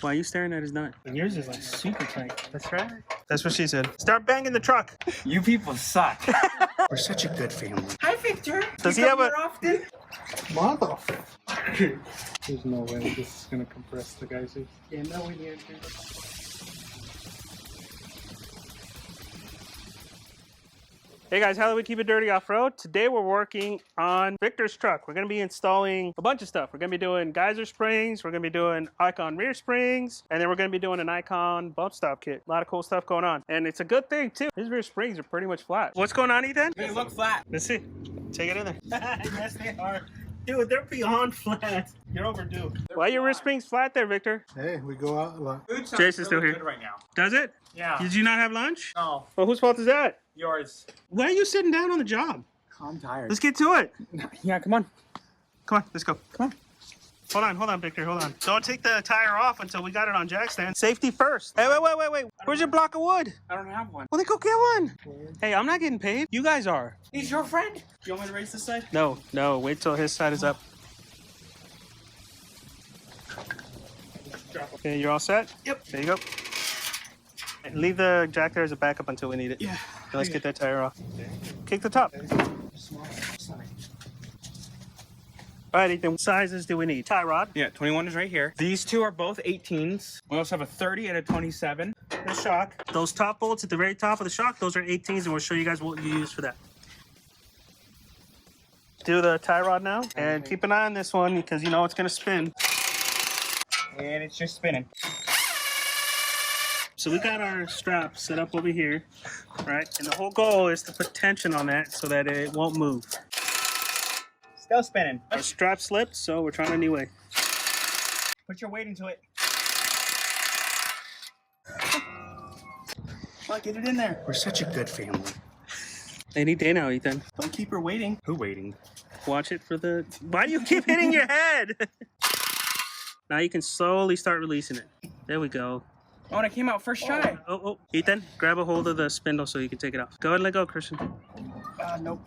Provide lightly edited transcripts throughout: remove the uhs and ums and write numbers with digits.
Why are you staring at his nut? Yours is like super tight. That's right. That's what she said. Start banging the truck. You people suck. We're such a good family. Hi, Victor. Does he You have come a- here often? Mother. There's no way this is gonna compress the Geisers. Yeah, no way, dude. Hey guys, how do we keep it dirty off-road? Today we're working on Victor's truck. We're going to be installing a bunch of stuff. We're going to be doing Geiser springs, we're going to be doing Icon rear springs, and then we're going to be doing an Icon bump stop kit. A lot of cool stuff going on. And it's a good thing too. His rear springs are pretty much flat. What's going on, Ethan? They look flat. Let's see. Take it in there. Yes, they are. Dude, they're beyond flat. You're overdue. Why are your rear springs flat there, Victor? Hey, we go out a lot. Food sounds Jason's still really here. good right now. Does it? Yeah. Did you not have lunch? No, Well, whose fault is that? yours. Why are you sitting down on the job? I'm tired. Let's get to it. Yeah, come on. Come on, let's go. Come on. Hold on, Victor, hold on. Don't take the tire off until we got it on jack stand. Safety first. Hey, wait. Where's your block of wood? I don't have one. Well, then go get one. Hey, I'm not getting paid. You guys are. He's your friend. You want me to raise this side? No, wait till his side is up. Okay, you're all set? Yep. There you go. And leave the jack there as a backup until we need it. Yeah. Okay, let's get that tire off. Kick the top. All right, Ethan, what sizes do we need? Tie rod. Yeah, 21 is right here. These two are both 18s. We also have a 30 and a 27. The shock. Those top bolts at the very top of the shock, those are 18s, and we'll show you guys what you use for that. Do the tie rod now, and keep an eye on this one because you know it's going to spin. And it's just spinning. So we got our strap set up over here, right? And the whole goal is to put tension on that so that it won't move. Still spinning. Our strap slipped, so we're trying a new way. Put your weight into it. Oh, get it in there. We're such a good family. Any day now, Ethan. Don't keep her waiting. Who waiting? Watch it for the... Why do you keep hitting your head? Now you can slowly start releasing it. There we go. Oh, and it came out first try. Oh, Ethan, grab a hold of the spindle so you can take it off. Go ahead and let go, Christian. Nope.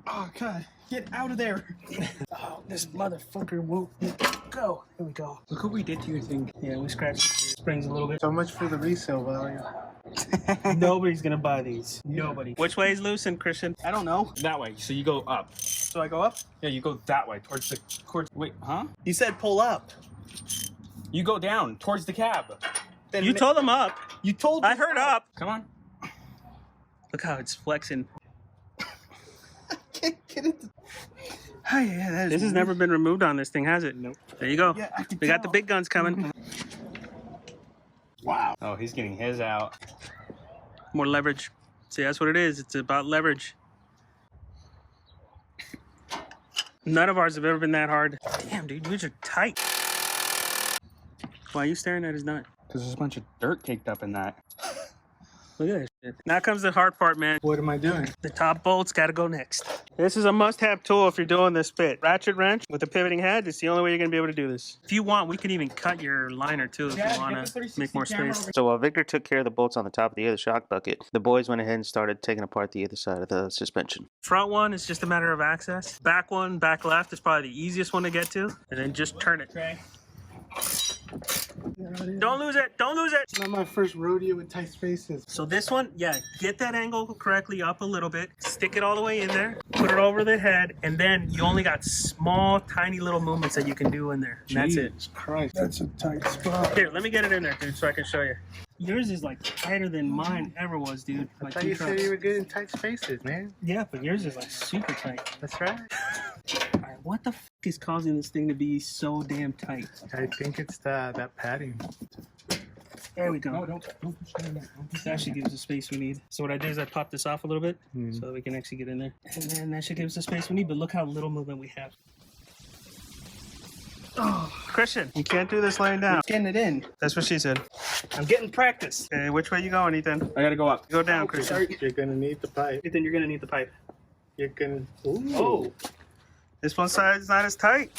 Oh, God. Get out of there. Oh, this motherfucker won't go. Here we go. Look what we did to your thing. Yeah, we scratched the springs a little bit. So much for the resale value. Nobody's gonna buy these. Nobody. Which way is loosened, Christian? I don't know. That way. So you go up. So I go up? Yeah, you go that way towards the... Wait, huh? You said pull up. You go down towards the cab. Then You told him up. You told me I heard up. Come on. Look how it's flexing. Can't get it. Oh, yeah, that is this has never been removed on this thing, has it? Nope. There you go. Yeah, I can We got the tell. big guns coming. Wow. Oh, he's getting his out. More leverage. See, that's what it is. It's about leverage. None of ours have ever been that hard. Damn, dude, yours are tight. Why are you staring at his nut? Because there's a bunch of dirt caked up in that. Look at this shit. Now comes the hard part, man. What am I doing? The top bolts got to go next. This is a must-have tool if you're doing this bit. Ratchet wrench with a pivoting head. It's the only way you're going to be able to do this. If you want, we can even cut your liner too if Yeah, you want get the to 360 make more camera space. over- So while Victor took care of the bolts on the top of the other shock bucket, the boys went ahead and started taking apart the other side of the suspension. Front one is just a matter of access. Back one, back left is probably the easiest one to get to. And then just turn it. Okay. Don't lose it. Don't lose it. It's not my first rodeo with tight spaces. So this one, yeah, get that angle correctly up a little bit. Stick it all the way in there. Put it over the head. And then you only got small, tiny little movements that you can do in there. And that's it. Jesus Christ, that's a tight spot. Here, let me get it in there, dude, so I can show you. Yours is like tighter than mine ever was, dude. I Like thought you said you were good in tight spaces, man. Yeah, but yours is like super tight. That's right. All right, what the f is causing this thing to be so damn tight? I think it's that padding. There we go. No, don't push it in there. That actually gives us the space we need. So what I do is I pop this off a little bit so that we can actually get in there. And then that should give us the space we need, but look how little movement we have. Oh, Christian, you can't do this laying down. Getting it in. That's what she said. I'm getting practice. Okay, which way you going, Ethan? I gotta go up. Go down, Christian. You're gonna need the pipe. Ethan, you're gonna need the pipe. You're gonna. Ooh. Oh, this one side is not as tight.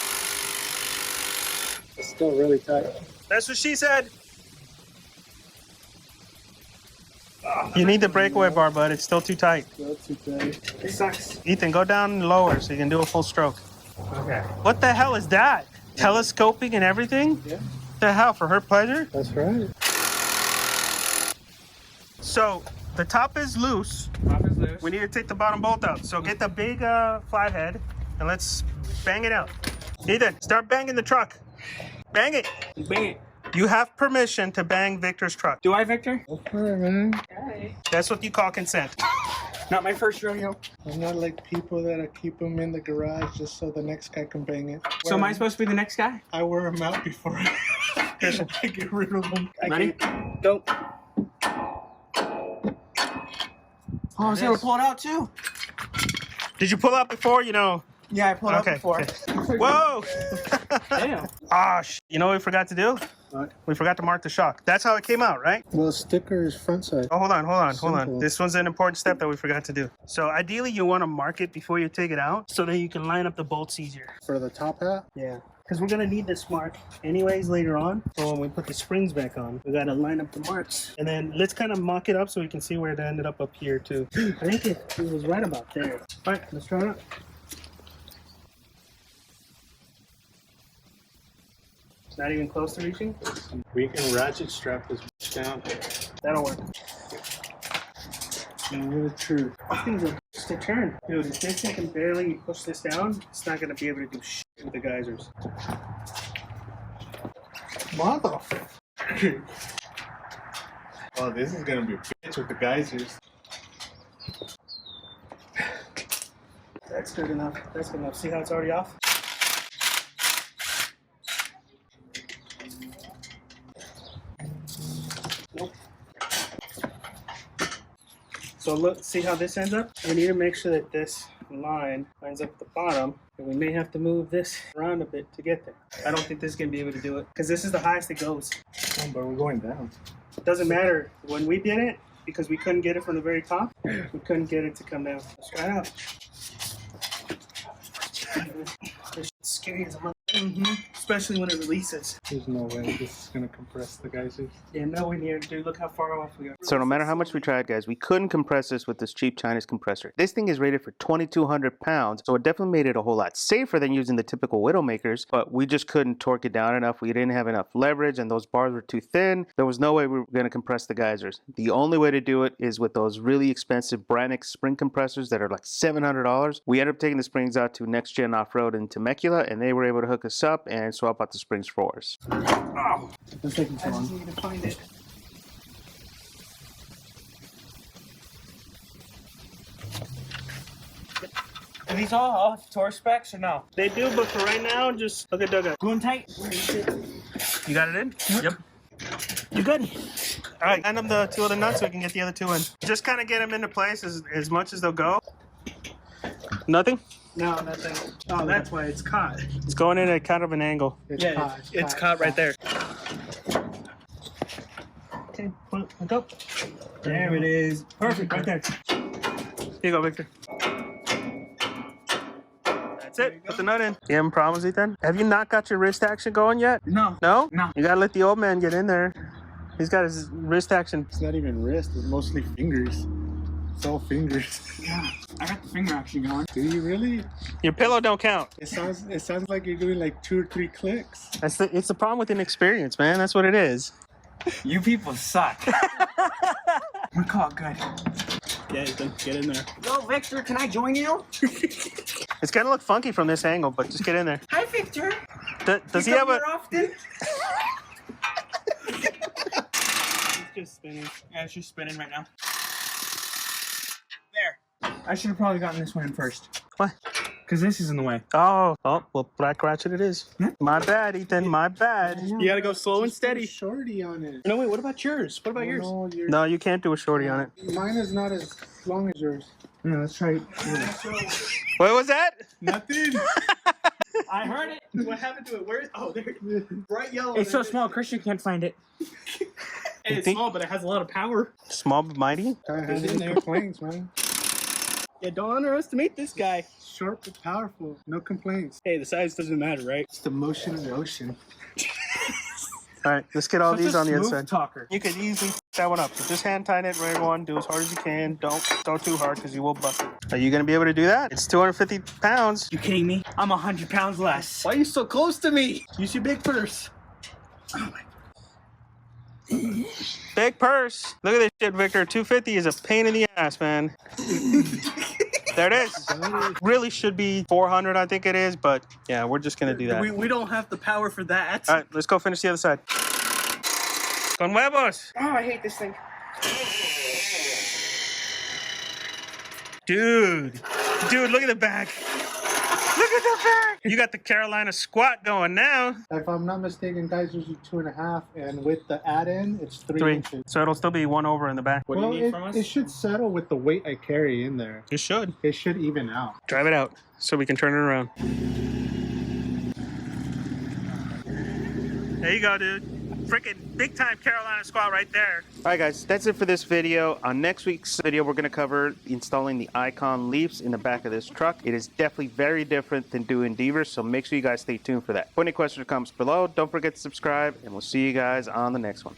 It's still really tight. That's what she said. You need the breakaway bar, bud. It's still too tight. Still too tight. It sucks. Ethan, go down lower so you can do a full stroke. Okay. What the hell is that? Telescoping and everything? Yeah. The hell, for her pleasure? That's right. So the top is loose. Top is loose. We need to take the bottom bolt out. So get the big flathead and let's bang it out. Ethan, start banging the truck. Bang it. Bang it. You have permission to bang Victor's truck. Do I, Victor? Go for it, man. That's what you call consent. Not my first rodeo. I'm not like people that keep them in the garage just so the next guy can bang it. So am I supposed to be the next guy? I wear them out before I get rid of them. Ready? Go. Oh, I was able to pull it out too. Did you pull out before? You know. Yeah, I pulled it out Okay. before. Okay. Whoa! Damn. Ah, you know what we forgot to do? What? We forgot to mark the shock. That's how it came out, right? Well, the sticker is front side. Oh, hold on. Simple. This one's an important step that we forgot to do. So ideally, you want to mark it before you take it out so that you can line up the bolts easier. For the top hat? Yeah. Because we're going to need this mark anyways later on. So when we put the springs back on, we got to line up the marks. And then let's kind of mock it up so we can see where it ended up here too. I think it was right about there. All right, let's try it out. Not even close to reaching? We can ratchet strap this down. That'll work. And you're the truth. This thing's just a turn. Dude, if this thing can barely push this down, it's not going to be able to do shit with the geysers. Motherfucker. Oh, this is gonna be a bitch with the geysers. That's good enough. That's good enough. See how it's already off? Nope. So look, see how this ends up? We need to make sure that this line lines up at the bottom, and we may have to move this around a bit to get there. I don't think this is going to be able to do it, because this is the highest it goes. Oh, but we're going down. It doesn't matter. When we did it, because we couldn't get it from the very top, we couldn't get it to come down. Let's try it out. This shit's scary as a mother. Especially when it releases. There's no way this is gonna compress the geysers. Yeah, no, we need to do. Look how far off we are. So no matter how much we tried, guys, we couldn't compress this with this cheap Chinese compressor. This thing is rated for 2,200 pounds, so it definitely made it a whole lot safer than using the typical Widowmakers, but we just couldn't torque it down enough. We didn't have enough leverage, and those bars were too thin. There was no way we were going to compress the geysers. The only way to do it is with those really expensive Branix spring compressors that are like $700. We ended up taking the springs out to Next Gen Off-Road in Temecula, and they were able to hook us up and swap out the springs for us. Oh, Let's take this I one. just need to find it. Are these all torque specs or no? They do, but for right now, just look at Doug. Going tight. You got it in? Yep. You good? All right, end up the two other nuts so we can get the other two in. Just kind of get them into place as much as they'll go. Nothing? No, nothing. Oh, that's why it's caught. It's going in at kind of an angle. It's caught. It's caught right there. Okay, go. There it is. Perfect, right there. Here you go, Victor. That's it. Put the nut in. You having problems, Ethan? Have you not got your wrist action going yet? No. No? No. You gotta let the old man get in there. He's got his wrist action. It's not even wrist, it's mostly fingers. It's all fingers. Yeah, I got the finger action going. Do you really? Your pillow don't count. It sounds like you're doing like 2 or 3 clicks. It's the problem with inexperience, man. That's what it is. You people suck. We're caught good. Yeah, Ethan, get in there. Yo, Victor, can I join you? It's gonna look funky from this angle, but just get in there. Hi, Victor. Does he You have come a? here often? It's just spinning. Yeah, it's just spinning right now. There. I should have probably gotten this one in first. What? Because this is in the way. Oh, well, black ratchet it is. My bad, Ethan. My bad. You gotta go slow and steady. Shorty on it. No, wait. What about yours? What about yours? No, No, you can't do a shorty on it. Mine is not as long as yours. Yeah, let's try it. What was that? Nothing. I heard it. What happened to it? Where is? Oh, there. Bright yellow. It's so small, Christian can't find it. Hey, it's small, but it has a lot of power. Small but mighty. Kind of has no complaints, man. Yeah, don't underestimate this guy. Short but powerful. No complaints. Hey, the size doesn't matter, right? It's the motion of the ocean. All right, let's get all these on the inside. Talker. You could easily f that one up. So just hand tighten it, right one. Do as hard as you can. Don't too hard because you will bust it. Are you gonna be able to do that? It's 250 pounds. You kidding me? I'm 100 pounds less. Why are you so close to me? Use your big purse. Big purse. Look at this shit, Victor. 250 is a pain in the ass, man. There it is. Really should be 400, I think it is, but yeah, we're just gonna do that. We don't have the power for that. All right, let's go finish the other side. Con huevos. Oh, I hate this thing. Dude, look at the back. Look at the back. You got the Carolina squat going now. If I'm not mistaken, Geisers are 2.5, and with the add-in, it's 3 inches. So it'll still be 1 over in the back. What do you need from us? It should settle with the weight I carry in there. It should. It should even out. Drive it out so we can turn it around. There you go, dude. Freaking big time Carolina squat right there. All right, guys, that's it for this video. On next week's video, we're going to cover installing the Icon leaves in the back of this truck. It is definitely very different than doing Devers, so make sure you guys stay tuned for that. Put any questions or comments below. Don't forget to subscribe, and we'll see you guys on the next one.